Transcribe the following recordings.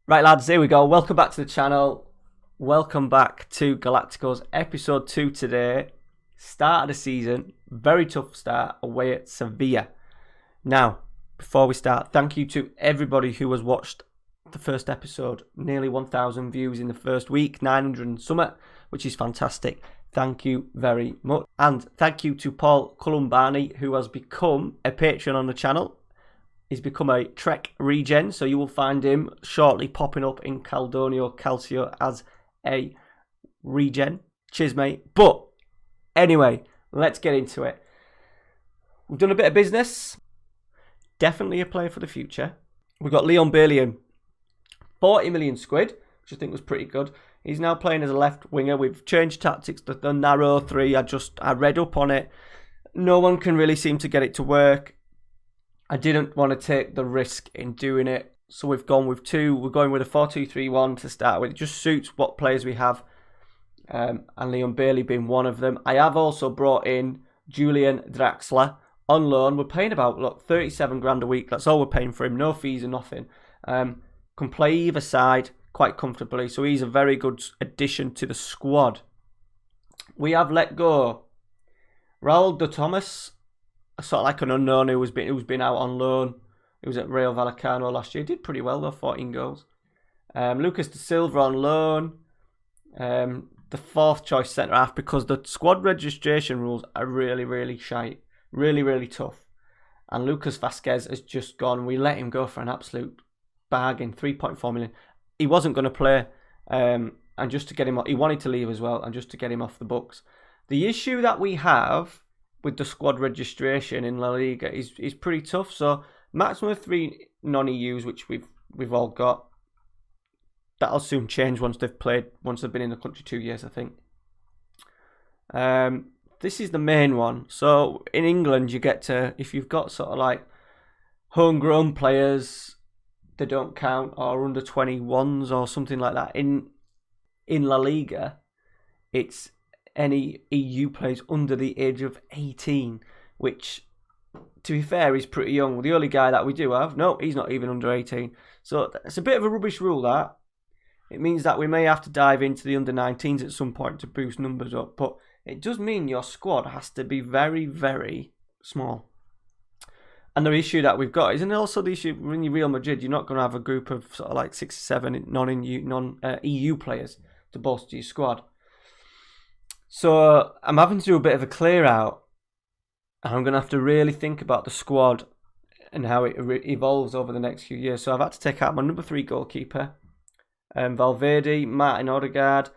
Right, lads, here we go. Welcome back to the channel. Welcome back to Galacticos, episode 2 today. Start of the season. Very tough start away at Sevilla. Now, before we start, thank you to everybody who has watched the first episode. Nearly 1,000 views in the first week, 900 and something, which is fantastic. Thank you very much. And thank you to Paul Columbani, who has become a patron on the channel. He's become a Trek regen, so you will find him shortly popping up in Caldonio Calcio as a regen. Cheers, mate. But anyway, let's get into it. We've done a bit of business. Definitely a player for the future. We've got Leon Bailey in. 40 million quid, which I think was pretty good. He's now playing as a left winger. We've changed tactics to the narrow three. I read up on it. No one can really seem to get it to work. I didn't want to take the risk in doing it, so we've gone with two. We're going with a 4-2-3-1 to start with. It just suits what players we have, and Leon Bailey being one of them. I have also brought in Julian Draxler on loan. We're paying about 37 grand a week. That's all we're paying for him. No fees or nothing. Can play either side quite comfortably, so he's a very good addition to the squad. We have let go Raul de Thomas, sort of like an unknown who's been out on loan. He was at Real Vallecano last year. Did pretty well though, 14 goals. Lucas de Silva on loan. The fourth choice centre half, because the squad registration rules are really, really shite. Really, really tough. And Lucas Vasquez has just gone. We let him go for an absolute bargain, 3.4 million. He wasn't going to play, and just to get him off, he wanted to leave as well, and just to get him off the books. The issue that we have with the squad registration in La Liga is pretty tough. So maximum of 3 non-EUs, which we've all got. That'll soon change once they've been in the country 2 years, I think. This is the main one. So in England, you get to, if you've got sort of like homegrown players, they don't count, or under 21s or something like that. In La Liga, it's any EU players under the age of 18, which, to be fair, is pretty young. The only guy that we do have, no, he's not even under 18. So it's a bit of a rubbish rule, that. It means that we may have to dive into the under 19s at some point to boost numbers up, but it does mean your squad has to be very, very small. And the issue that we've got is, and also the issue when you're Real Madrid, you're not going to have a group of sort of like 6 or 7 non-EU players to bolster your squad. So I'm having to do a bit of a clear out, and I'm going to have to really think about the squad and how it evolves over the next few years. So I've had to take out my number 3 goalkeeper, Valverde, Martin Odegaard.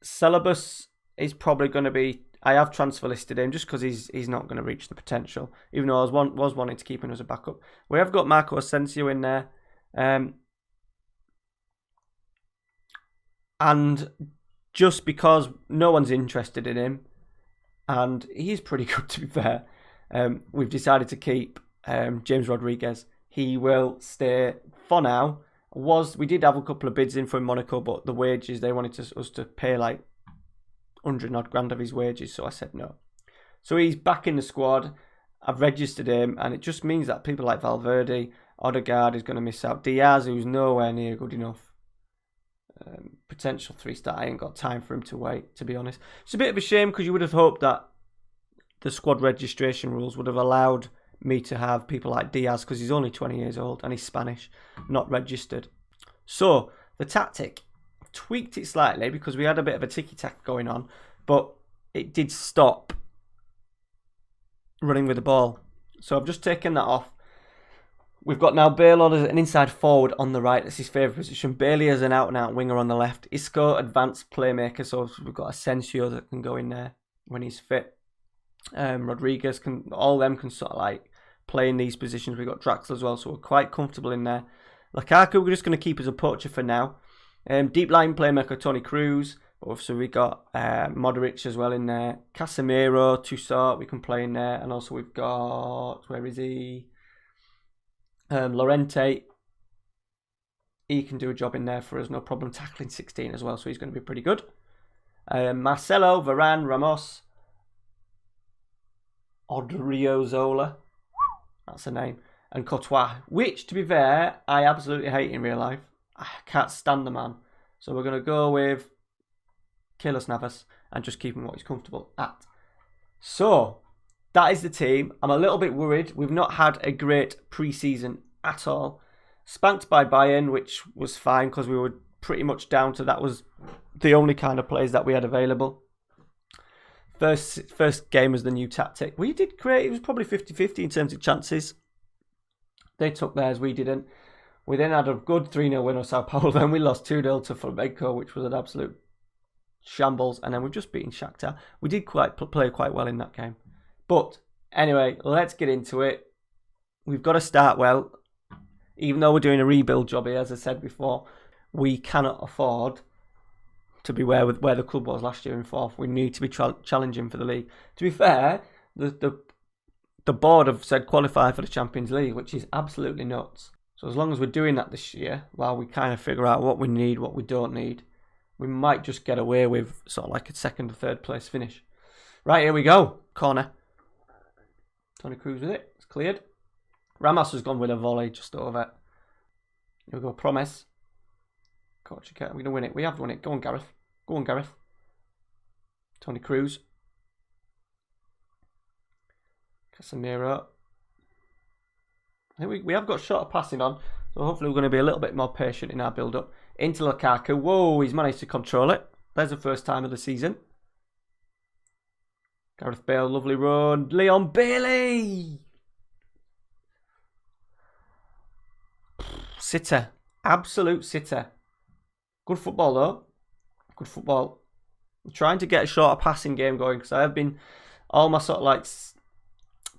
Celebus is probably going to be, I have transfer listed him just because he's not going to reach the potential, even though I was wanting to keep him as a backup. We have got Marco Asensio in there, and just because no one's interested in him, and he's pretty good to be fair, we've decided to keep James Rodriguez. He will stay for now. We did have a couple of bids in for Monaco, but the wages, they wanted us to pay like 100 odd grand of his wages, so I said no. So he's back in the squad. I've registered him, and it just means that people like Valverde, Odegaard is going to miss out. Diaz, who's nowhere near good enough. Potential 3-star. I ain't got time for him to wait, to be honest. It's a bit of a shame, because you would have hoped that the squad registration rules would have allowed me to have people like Diaz, because he's only 20 years old and he's Spanish, not registered. So the tactic, tweaked it slightly because we had a bit of a ticky-tack going on, but it did stop running with the ball. So I've just taken that off. We've got now Bale as an inside forward on the right. That's his favourite position. Bailey as an out-and-out winger on the left. Isco, advanced playmaker. So we've got Asensio that can go in there when he's fit. Rodriguez, all them can sort of like play in these positions. We've got Draxler as well, so we're quite comfortable in there. Lukaku, we're just going to keep as a poacher for now. Deep line playmaker Toni Kroos. So we got Modric as well in there. Casemiro, Toussaint, we can play in there. And also we've got, where is he? Llorente. He can do a job in there for us, no problem. Tackling 16 as well, so he's going to be pretty good. Marcelo, Varane, Ramos, Odriozola. That's a name. And Courtois, which, to be fair, I absolutely hate in real life. I can't stand the man. So we're going to go with Keyless Navas and just keep him what he's comfortable at. So that is the team. I'm a little bit worried. We've not had a great pre-season at all. Spanked by Bayern, which was fine because we were pretty much down to that was the only kind of players that we had available. First game was the new tactic. We did great. It was probably 50-50 in terms of chances. They took theirs, we didn't. We then had a good 3-0 win of Sao Paulo. Then we lost 2-0 to Flamengo, which was an absolute shambles. And then we've just beaten Shakhtar. We did play quite well in that game. But anyway, let's get into it. We've got to start well. Even though we're doing a rebuild job here, as I said before, we cannot afford to be where the club was last year in fourth. We need to be challenging for the league. To be fair, the board have said qualify for the Champions League, which is absolutely nuts. So as long as we're doing that this year, while we kind of figure out what we need, what we don't need, we might just get away with sort of like a second or third place finish. Right, here we go. Corner. Tony Cruz with it. It's cleared. Ramos has gone with a volley just over. Here we go. Promise. We're going to win it. We have won it. Go on, Gareth. Go on, Gareth. Tony Cruz. Casemiro. I think we have got shorter passing on, so hopefully we're going to be a little bit more patient in our build-up. Into Lukaku. Whoa, he's managed to control it. There's the first time of the season. Gareth Bale, lovely run. Leon Bailey! Sitter. Absolute sitter. Good football, though. Good football. I'm trying to get a shorter passing game going because I have been... All my sort of like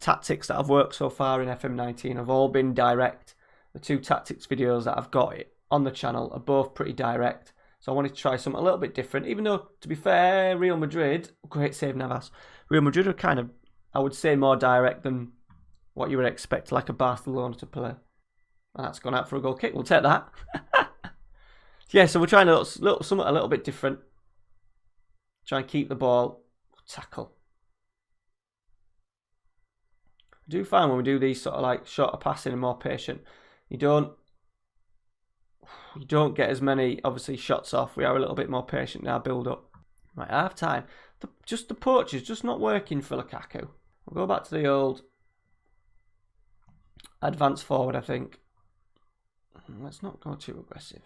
tactics that I've worked so far in FM19 have all been direct. The 2 tactics videos that I've got on the channel are both pretty direct. So I wanted to try something a little bit different. Even though, to be fair, Real Madrid... Great save, Navas. Real Madrid are kind of, I would say, more direct than what you would expect, like a Barcelona to play. And that's gone out for a goal kick. We'll take that. Yeah, so we're trying something a little bit different. Try and keep the ball. Tackle. I do find when we do these sort of like shorter passing and more patient, you don't get as many, obviously, shots off. We are a little bit more patient in our build-up. Right, half time. The poach is just not working for Lukaku. We'll go back to the old advance forward, I think. Let's not go too aggressive.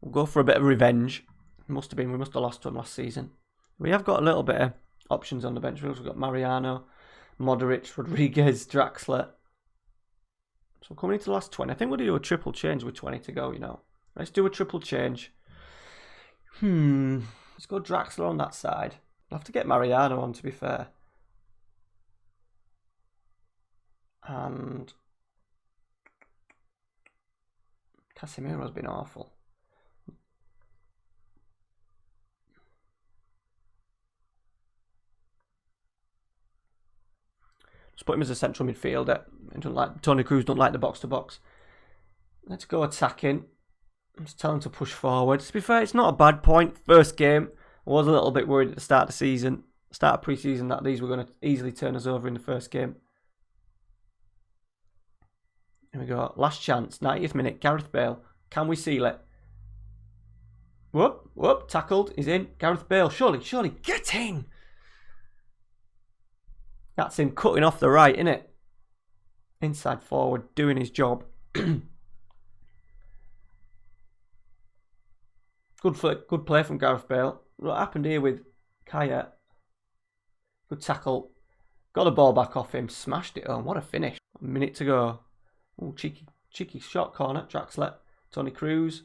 We'll go for a bit of revenge. We must have lost to him last season. We have got a little bit of options on the bench. We've got Mariano, Modric, Rodriguez, Draxler. So coming into the last 20. I think we'll do a triple change with 20 to go, you know. Let's do a triple change. Let's go Draxler on that side. I'll have to get Mariano on, to be fair. And Casemiro's been awful. Just put him as a central midfielder. Tony Cruz don't like the box-to-box. Let's go attacking. Just tell him to push forward. To be fair, it's not a bad point. First game, I was a little bit worried at the start of the season, start of pre-season, that these were going to easily turn us over in the first game. Here we go. Last chance, 90th minute. Gareth Bale. Can we seal it? Whoop. Tackled. He's in. Gareth Bale. Surely. Get in. That's him cutting off the right, innit? Inside forward, doing his job. Good play from Gareth Bale. What happened here with Kaya? Good tackle. Got the ball back off him. Smashed it home. What a finish. A minute to go. Oh, cheeky shot corner. Draxler. Tony Cruz.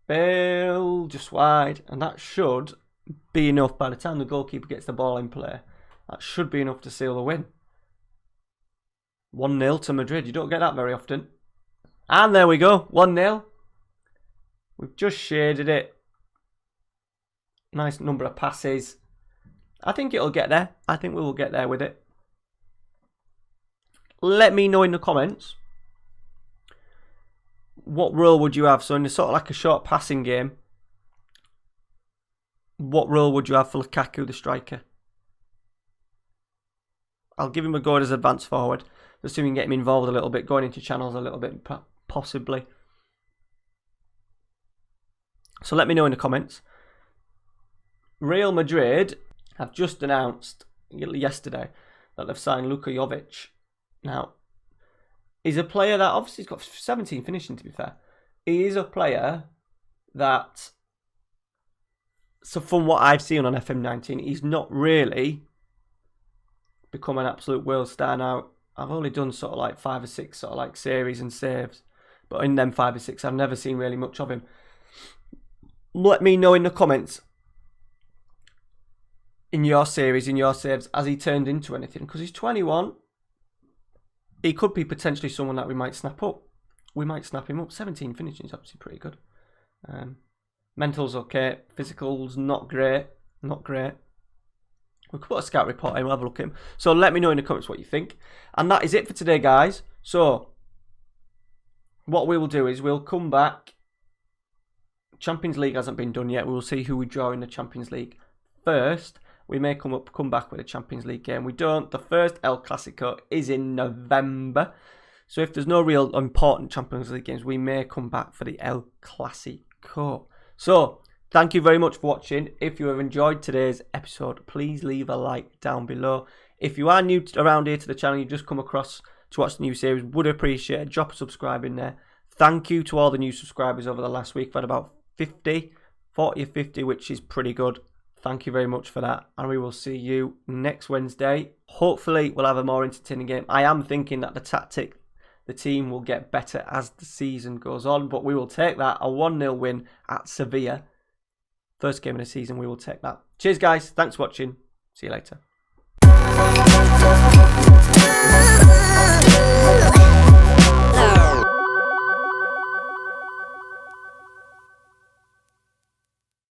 Bale just wide. And that should be enough by the time the goalkeeper gets the ball in play. That should be enough to seal the win. 1-0 to Madrid. You don't get that very often. And there we go. 1-0. We've just shaded it. Nice number of passes. I think it'll get there. I think we will get there with it. Let me know in the comments. What role would you have? So in a sort of like a short passing game, what role would you have for Lukaku, the striker? I'll give him a go as advance forward. Just so we can get him involved a little bit, going into channels a little bit, possibly. So let me know in the comments. Real Madrid have just announced yesterday that they've signed Luka Jovic. Now, he's a player that obviously has got 17 finishing, to be fair. He is a player that, so from what I've seen on FM19, he's not really become an absolute world star. Now, I've only done sort of like 5 or 6 sort of like series and saves, but in them 5 or 6, I've never seen really much of him. Let me know in the comments, in your series, in your saves, has he turned into anything? Because he's 21. He could be potentially someone that we might snap up. We might snap him up. 17 finishing is obviously pretty good. Mental's okay. Physical's not great. Not great. We could put a scout report in. We'll have a look at him. So let me know in the comments what you think. And that is it for today, guys. So what we will do is we'll come back. Champions League hasn't been done yet. We will see who we draw in the Champions League first. We may come back with a Champions League game. We don't. The first El Clasico is in November. So if there's no real important Champions League games, we may come back for the El Clasico. So thank you very much for watching. If you have enjoyed today's episode, please leave a like down below. If you are new around here to the channel, you just come across to watch the new series, would appreciate it. Drop a subscribe in there. Thank you to all the new subscribers over the last week. We've had about 40 or 50, which is pretty good. Thank you very much for that. And we will see you next Wednesday. Hopefully, we'll have a more entertaining game. I am thinking that the team will get better as the season goes on. But we will take that. A 1-0 win at Sevilla. First game of the season, we will take that. Cheers, guys. Thanks for watching. See you later.